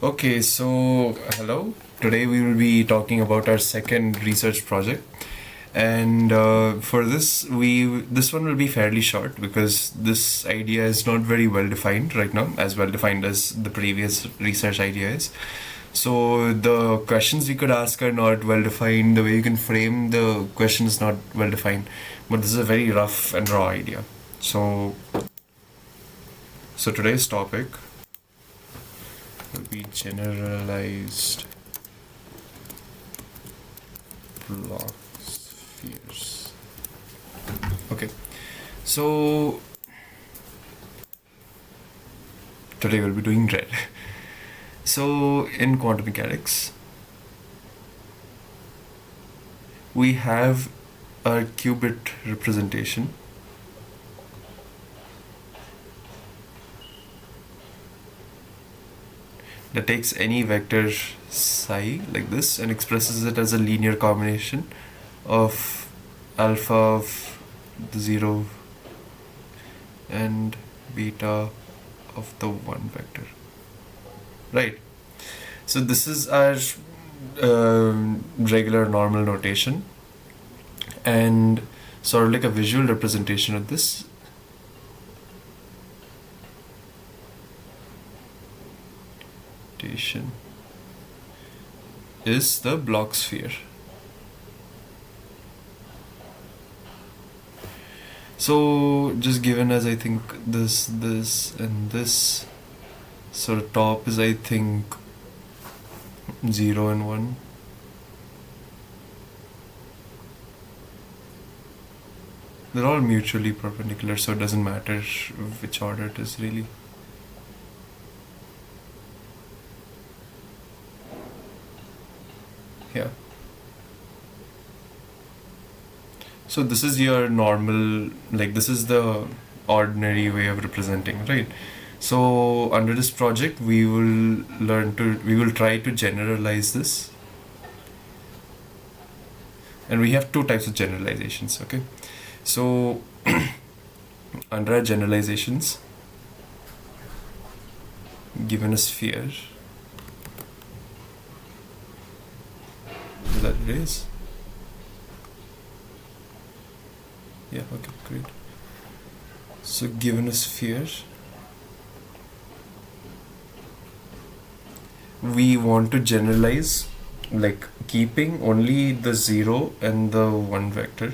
Okay, so hello. Today we will be talking about our second research project, and for this one will be fairly short because this idea is not very well defined right now, as well defined as the previous research idea is. So the questions we could ask are not well defined. The way you can frame the question is not well defined, but this is a very rough and raw idea. So today's topic will be generalized Bloch spheres. Okay, so today we'll be doing red. So in quantum mechanics, we have a qubit representation that takes any vector psi like this and expresses it as a linear combination of alpha of the 0 and beta of the 1 vector. Right. So this is our regular normal notation, and sort of like a visual representation of this is the Bloch sphere. So just given as I think this and this, so the top is I think 0 and 1. They're all mutually perpendicular, so it doesn't matter which order it is really. Yeah. So this is your normal, like this is the ordinary way of representing, right? So under this project, we will try to generalize this. And we have two types of generalizations, okay? So under our generalizations, given a sphere, that it is. Yeah, okay, great. So given a sphere, we want to generalize, like keeping only the 0 and the 1 vector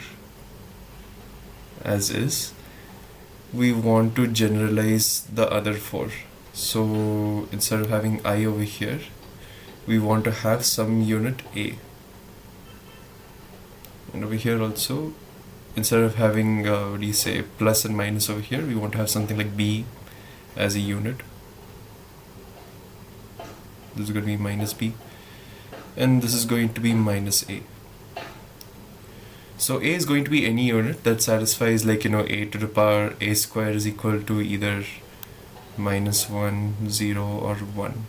as is. We want to generalize the other 4. So instead of having I over here, we want to have some unit A. And over here also, instead of having plus and minus over here, we want to have something like B as a unit. This is going to be minus B, and this is going to be minus A. So A is going to be any unit that satisfies, like, A to the power A square is equal to either -1, 0 or 1.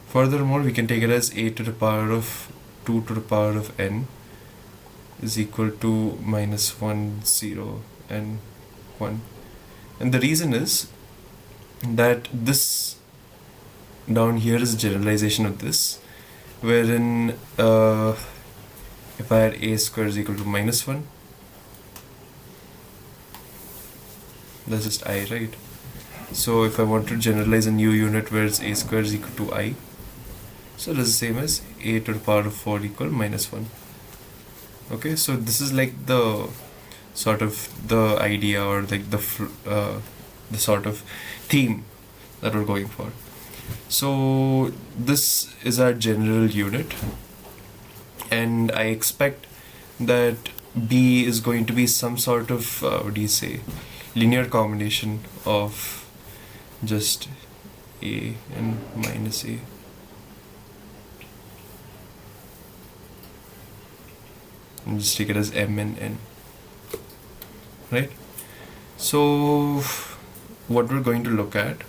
Furthermore, we can take it as A to the power of 2 to the power of n is equal to -1, 0 and 1. And the reason is that this down here is a generalization of this, wherein if I had A square is equal to -1, that's just I, right? So if I want to generalize a new unit where it's A square is equal to I, so that's the same as A to the power of 4 equal -1. Okay, so this is like the sort of the idea, or like the sort of theme that we're going for. So this is our general unit, and I expect that B is going to be some sort of linear combination of just A and minus A. And just take it as M and N, right? So what we're going to look at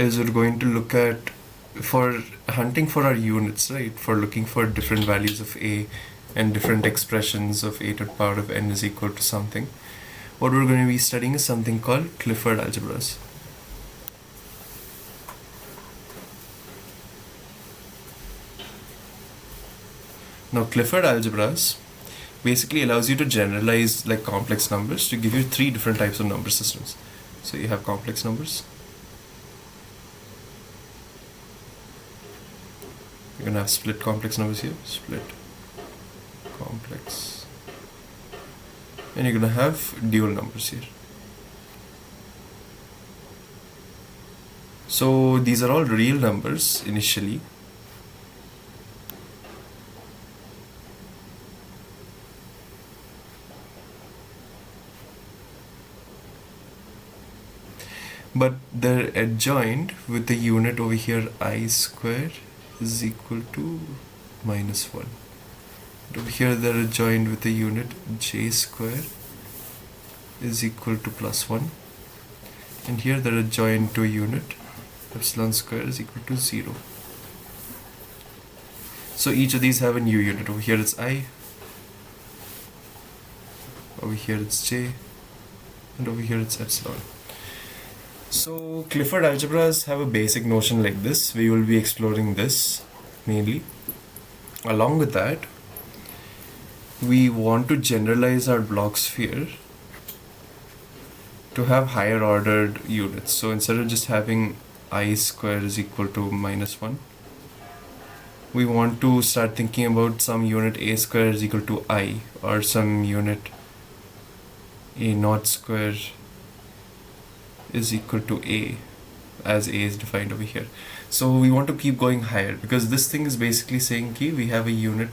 is we're going to look at, for hunting for our units, right? For looking for different values of A and different expressions of A to the power of n is equal to something. What we're going to be studying is something called Clifford algebras. Now Clifford algebras basically allows you to generalize like complex numbers to give you three different types of number systems. So you have complex numbers, you're gonna have split complex numbers here, split complex, and you're gonna have dual numbers here. So these are all real numbers initially. But they're adjoined with the unit over here I square is equal to -1. And over here they're adjoined with the unit j square is equal to +1. And here they're adjoined to a unit epsilon square is equal to 0. So each of these have a new unit. Over here it's I, over here it's j, and over here it's epsilon. So Clifford algebras have a basic notion like this. We will be exploring this mainly. Along with that, we want to generalize our Bloch sphere to have higher ordered units. So instead of just having I square is equal to -1, we want to start thinking about some unit A square is equal to I, or some unit A naught square is equal to A, as A is defined over here. So we want to keep going higher, because this thing is basically saying ki we have a unit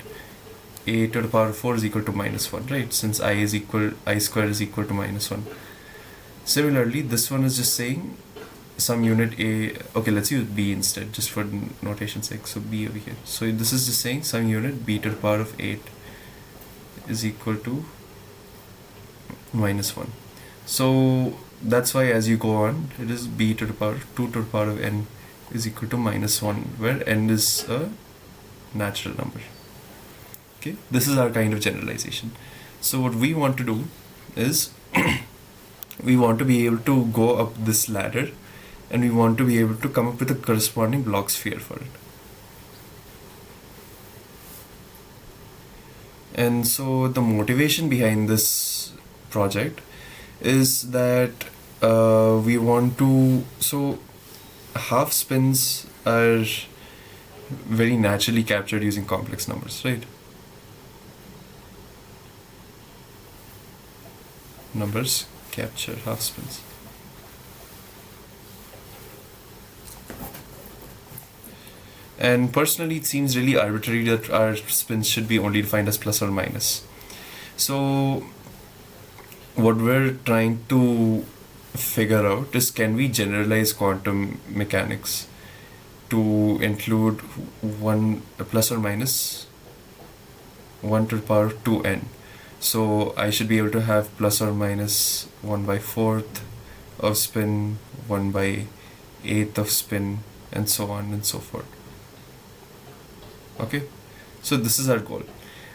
A to the power 4 is equal to -1, right? Since I square is equal to -1. Similarly, this one is just saying some unit A, okay, let's use B instead, just for notation's sake. So B over here. So this is just saying some unit B to the power of 8 is equal to -1. So that's why as you go on, it is B to the power 2 to the power of n is equal to -1, where n is a natural number. Okay, this is our kind of generalization. So what we want to do is we want to be able to go up this ladder, and we want to be able to come up with a corresponding Bloch sphere for it. And so the motivation behind this project is that we want to, so half spins are very naturally captured using complex numbers, right? Numbers capture half spins. And personally, it seems really arbitrary that our spins should be only defined as plus or minus. So what we're trying to figure out is, can we generalize quantum mechanics to include a plus or minus 1 to the power of 2n. So I should be able to have plus or minus 1/4 of spin, 1/8 of spin, and so on and so forth. Okay, so this is our goal,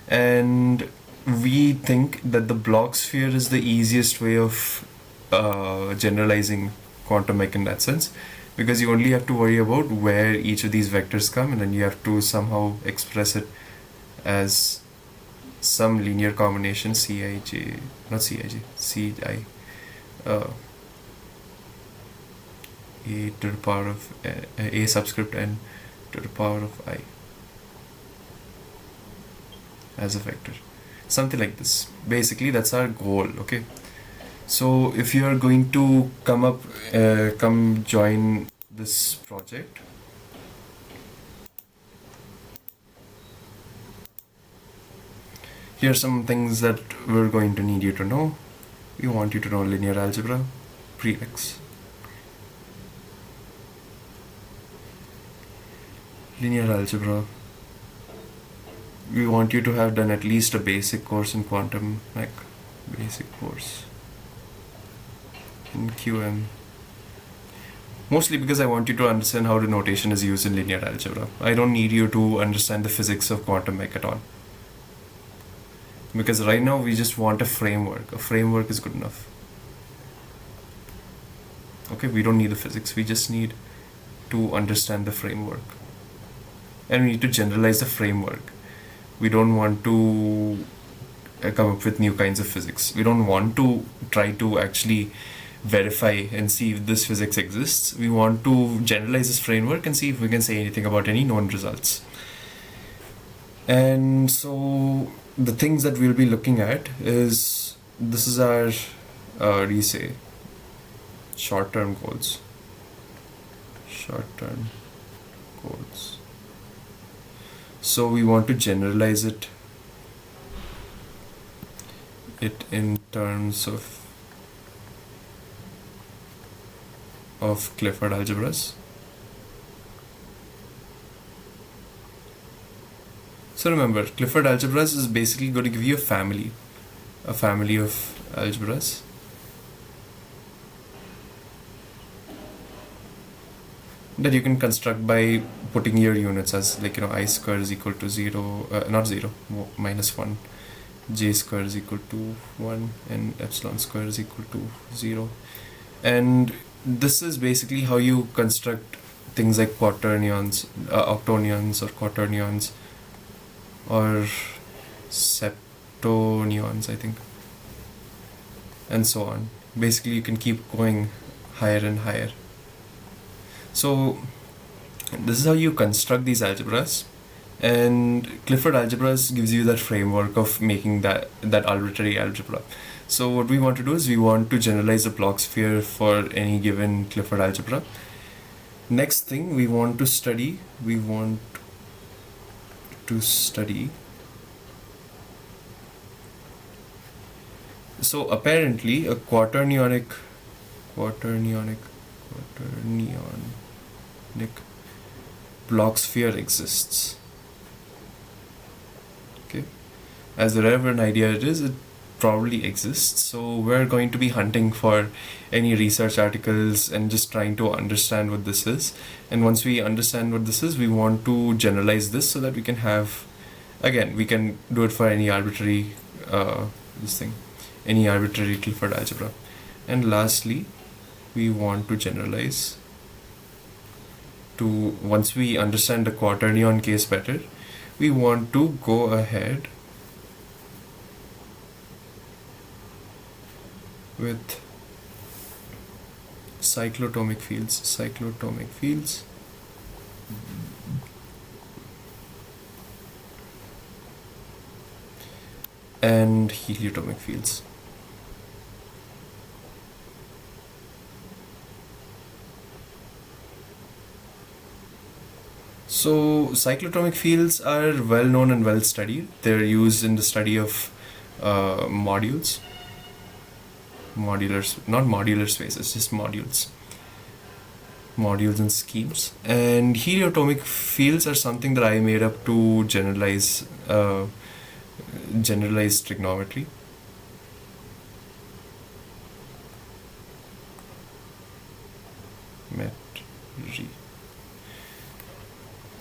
and we think that the Bloch sphere is the easiest way of generalizing quantum mech in that sense, because you only have to worry about where each of these vectors come, and then you have to somehow express it as some linear combination Ci a to the power of a subscript n to the power of I as a vector, something like this. Basically that's our goal. Okay, so if you are going to come join this project, here are some things that we're going to need you to know. We want you to know linear algebra, prereqs. Linear algebra, we want you to have done at least a basic course in quantum mech, basic course in QM. Mostly because I want you to understand how the notation is used in linear algebra. I don't need you to understand the physics of quantum mech at all. Because right now we just want a framework. A framework is good enough. Okay, we don't need the physics. We just need to understand the framework. And we need to generalize the framework. We don't want to come up with new kinds of physics. We don't want to try to actually verify and see if this physics exists. We want to generalize this framework and see if we can say anything about any known results. And so the things that we'll be looking at is, this is our short-term goals. Short-term goals. So we want to generalize it in terms of Clifford algebras. So remember, Clifford algebras is basically going to give you a family of algebras. That you can construct by putting your units as, like, I square is equal to 0, not 0, minus 1, j square is equal to 1, and epsilon square is equal to 0. And this is basically how you construct things like quaternions, octonions, or quaternions, or septonions, I think, and so on. Basically, you can keep going higher and higher. So this is how you construct these algebras, and Clifford algebras gives you that framework of making that arbitrary algebra. So what we want to do is we want to generalize the Bloch sphere for any given Clifford algebra. Next thing we want to study, so apparently a quaternionic Bloch sphere exists. Okay, as rare of an idea it is, it probably exists. So we're going to be hunting for any research articles and just trying to understand what this is. And once we understand what this is, we want to generalize this so that we can have, again, we can do it for any arbitrary any arbitrary Clifford algebra. And lastly, we want to generalize to, once we understand the quaternion case better, we want to go ahead with cyclotomic fields, and heliotomic fields. So cyclotomic fields are well known and well studied. They're used in the study of modules, not modular spaces, just modules and schemes. And heliotomic fields are something that I made up to generalize trigonometry.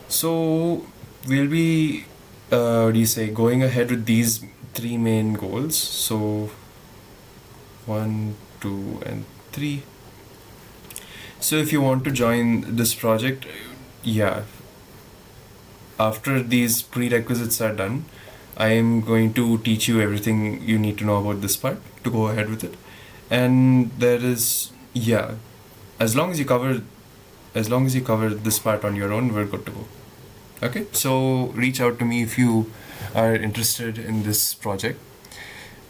So we'll be going ahead with these three main goals. So 1, 2, and 3. So if you want to join this project, after these prerequisites are done, I am going to teach you everything you need to know about this part to go ahead with it. And there is, as long as you cover this part on your own, we're good to go. Okay, so reach out to me if you are interested in this project,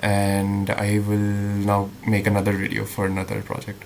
and I will now make another video for another project.